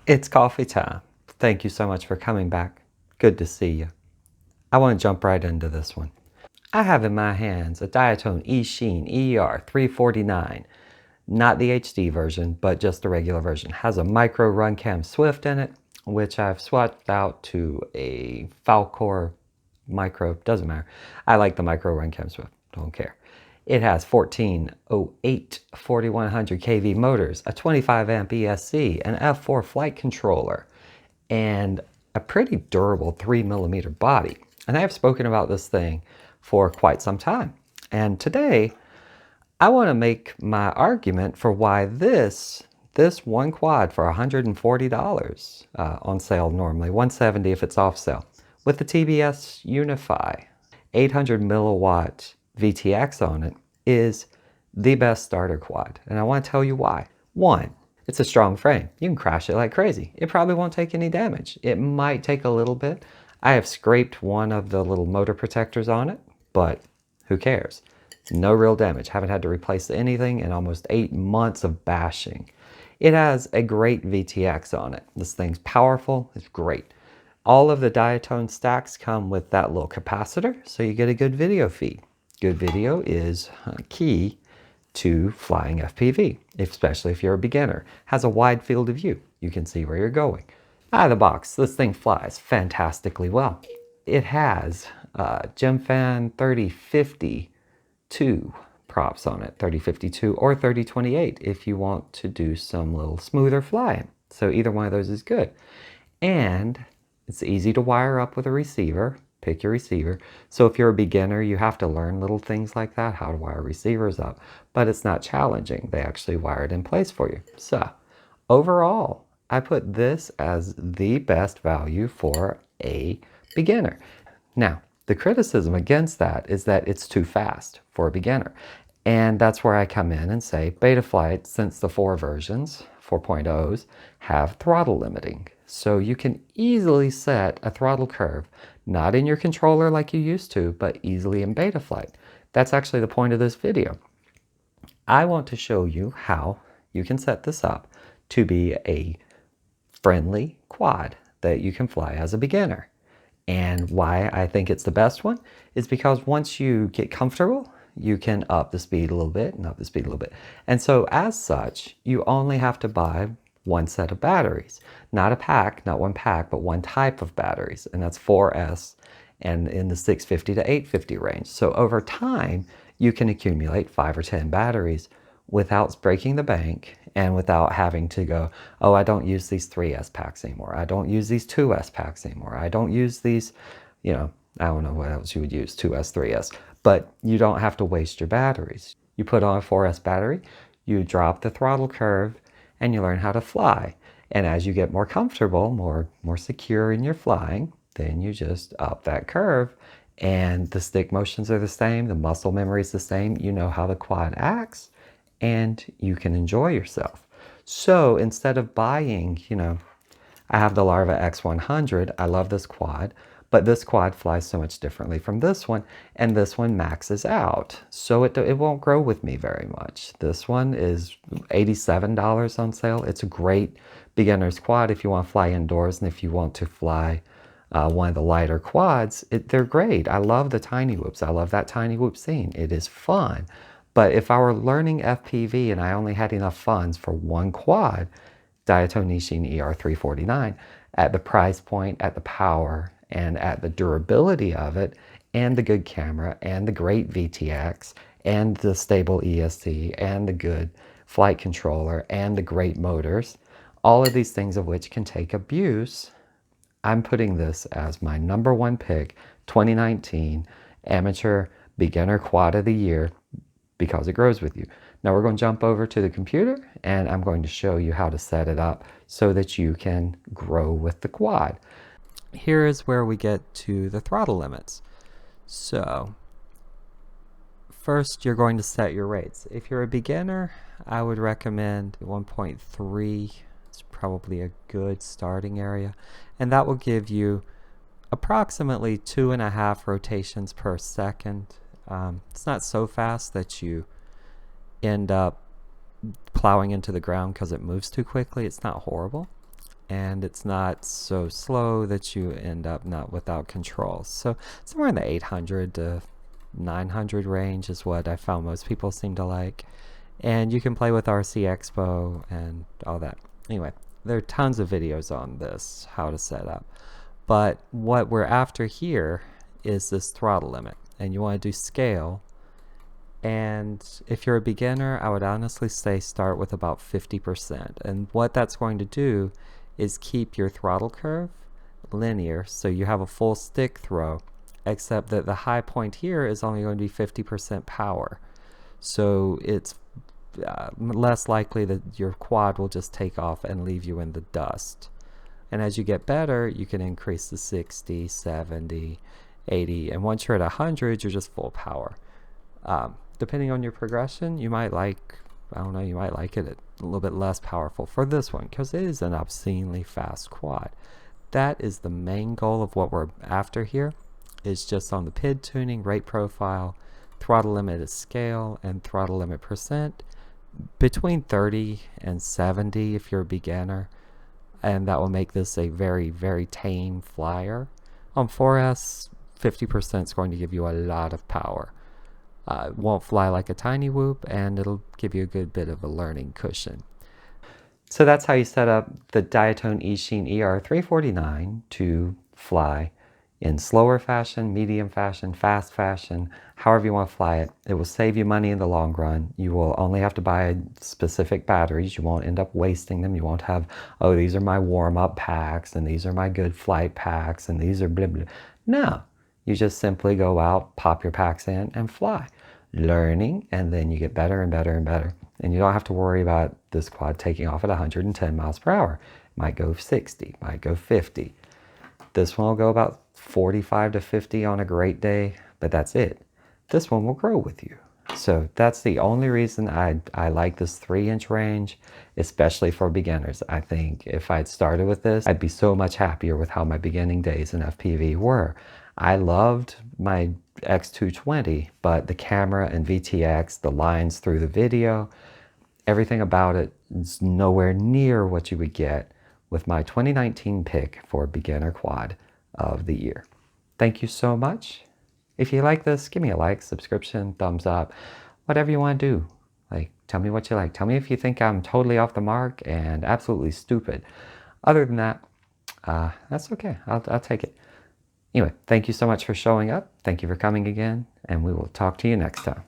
It's coffee time. Thank you so much for coming back. Good to see you. I want to jump right into this one. I have in my hands a Diatone eSheen ER 349. Not the HD version, but just the regular version. Has a micro RunCam Swift in it, which I've swapped out to a Falcor micro. Doesn't matter. I like the micro RunCam Swift. Don't care. It has 1408 4100 kV motors, a 25 amp ESC, an F4 flight controller, and a pretty durable 3mm body. And I have spoken about this thing for quite some time. And today, I want to make my argument for why this one quad for $140 on sale normally, $170 if it's off sale, with the TBS Unify 800 milliwatt VTX on it is the best starter quad. And I want to tell you why. One, it's a strong frame. You can crash it like crazy. It probably won't take any damage. It might take a little bit. I have scraped one of the little motor protectors on it, but who cares? No real damage. Haven't had to replace anything in almost 8 months of bashing. It has a great VTX on it. This thing's powerful. It's great. All of the Diatone stacks come with that little capacitor, so you get a good video feed. Good video is key to flying FPV, especially if you're a beginner. Has a wide field of view. You can see where you're going. Out of the box, this thing flies fantastically well. It has GemFan 3052 props on it, 3052 or 3028 if you want to do some little smoother flying. So either one of those is good. And it's easy to wire up with a receiver. Pick your receiver. So if you're a beginner, you have to learn little things like that, how to wire receivers up. But it's not challenging. They actually wire it in place for you. So overall, I put this as the best value for a beginner. Now, the criticism against that is that it's too fast for a beginner. And that's where I come in and say Betaflight, since the 4 versions, 4.0s, have throttle limiting. So you can easily set a throttle curve, not in your controller like you used to, but easily in Betaflight. That's actually the point of this video. I want to show you how you can set this up to be a friendly quad that you can fly as a beginner. And why I think it's the best one is because once you get comfortable, you can up the speed a little bit and up the speed a little bit. And so as such, you only have to buy one set of batteries, not a pack, not one pack, but one type of batteries. And that's 4S and in the 650 to 850 range. So over time, you can accumulate 5 or 10 batteries without breaking the bank and without having to go, oh, I don't use these 3S packs anymore. I don't use these 2S packs anymore. I don't use these, you know, I don't know what else you would use, 2S, 3S. But you don't have to waste your batteries. You put on a 4S battery, you drop the throttle curve, and you learn how to fly. And as you get more comfortable, more secure in your flying, then you just up that curve. And the stick motions are the same, the muscle memory is the same. You know how the quad acts, and you can enjoy yourself. So instead of buying, you know, I have the Larva X100. I love this quad, but this quad flies so much differently from this one, and this one maxes out. So it won't grow with me very much. This one is $87 on sale. It's a great beginner's quad if you want to fly indoors, and if you want to fly one of the lighter quads, they're great. I love the tiny whoops. I love that tiny whoop scene. It is fun. But if I were learning FPV and I only had enough funds for one quad, Diatone eSheen ER 349, at the price point, at the power, and at the durability of it, and the good camera, and the great VTX, and the stable ESC, and the good flight controller, and the great motors, all of these things of which can take abuse, I'm putting this as my #1 pick, 2019 Amateur Beginner Quad of the Year, because it grows with you. Now we're going to jump over to the computer and I'm going to show you how to set it up so that you can grow with the quad. Here is where we get to the throttle limits. So first you're going to set your rates. If you're a beginner, I would recommend 1.3. It's probably a good starting area, and that will give you approximately 2.5 rotations per second. It's not so fast that you end up plowing into the ground because it moves too quickly. It's not horrible. and it's not so slow that you end up not without control. So somewhere in the 800 to 900 range is what I found most people seem to like. And you can play with RC Expo and all that. Anyway, there are tons of videos on this, how to set up. But what we're after here is this throttle limit. And you want to do scale. And if you're a beginner, I would honestly say start with about 50%. And what that's going to do is keep your throttle curve linear, so you have a full stick throw, except that the high point here is only going to be 50% power. So it's less likely that your quad will just take off and leave you in the dust. And as you get better, you can increase to 60, 70, 80, and once you're at 100, you're just full power. Depending on your progression, you might like, I don't know, you might like it a little bit less powerful for this one, because it is an obscenely fast quad. That is the main goal of what we're after here, is just on the PID tuning, rate profile, throttle limit at scale, and throttle limit percent, between 30 and 70 if you're a beginner, and that will make this a very, very tame flyer. On 4S, 50% is going to give you a lot of power. It won't fly like a tiny whoop, and it'll give you a good bit of a learning cushion. So that's how you set up the Diatone eSheen ER349 to fly in slower fashion, medium fashion, fast fashion, however you want to fly it. It will save you money in the long run. You will only have to buy specific batteries. You won't end up wasting them. You won't have, oh, these are my warm-up packs, and these are my good flight packs, and these are blah, blah. No, you just simply go out, pop your packs in, and fly. Learning, and then you get better and better and better. And you don't have to worry about this quad taking off at 110 miles per hour. It might go 60, might go 50. This one will go about 45 to 50 on a great day, but that's it. This one will grow with you. So that's the only reason I like this 3-inch range, especially for beginners. I think if I'd started with this, I'd be so much happier with how my beginning days in FPV were. I loved my X220, but the camera and VTX, the lines through the video, everything about it is nowhere near what you would get with my 2019 pick for beginner quad of the year. Thank you so much. If you like this, give me a like, subscription, thumbs up, whatever you want to do. Like, tell me what you like. Tell me if you think I'm totally off the mark and absolutely stupid. Other than that, that's okay. I'll take it. Anyway, thank you so much for showing up. Thank you for coming again, and we will talk to you next time.